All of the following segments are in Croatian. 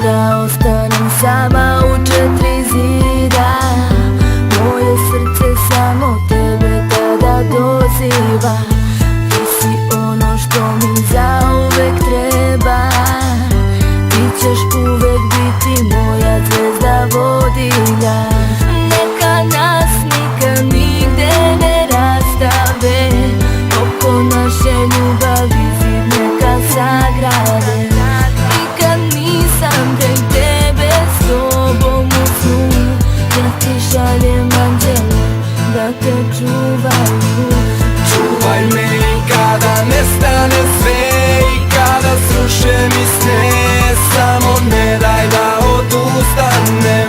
da ostanem sama u četiri zida. Moje srce samo tebe tada doziva. Ti si ono što mi zauvek treba. Ti ćeš uvek biti moja zvezda vodilja. Neka nas nikad nigde ne rastave, oko naše ljubavi zid neka sagrade. Nikad nisam tek tebe s tobom u snu. Ja ti šaljem anđele da te čuvaju. Čuvaj me i kada nestane sve i kada sruše mi sne, samo ne daj da odustanem.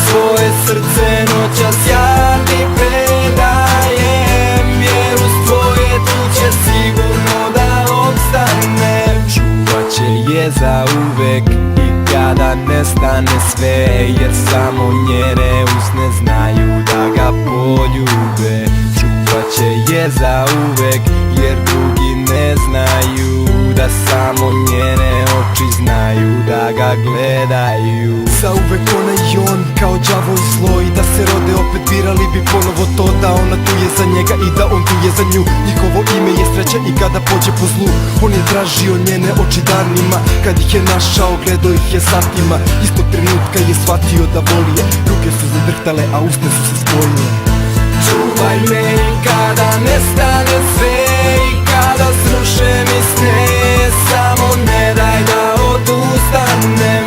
Svoje srce noćas ja ti predajem, jer uz tvoje tuče sigurno da opstanem. Čuvat će je za uvek i kada nestane sve, jer samo njene usne znaju da ga poljube. Čuvat će je za uvek, jer drugi ne znaju da samo njene oči znaju da ga gledaju. Za uvek ona i on, kao đavo i zlo, i da se rode opet birali bi ponovo to, da ona tu je za njega i da on tu je za nju. Njihovo ime je sreća i kada pođe po zlu, on je tražio njene oči danima. Kad ih je našao, gledao ih je satima. Istog trenutka je shvatio da voli je. Ruke su zadrhtale, a usne su se spojile. Čuvaj me i kada nestane sve i kada sruše mi sne, samo ne daj da odustanem.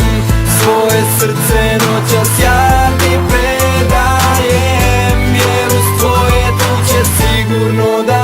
Svoje srce noćas ja ti predajem, jer uz tvoje tuče sigurno da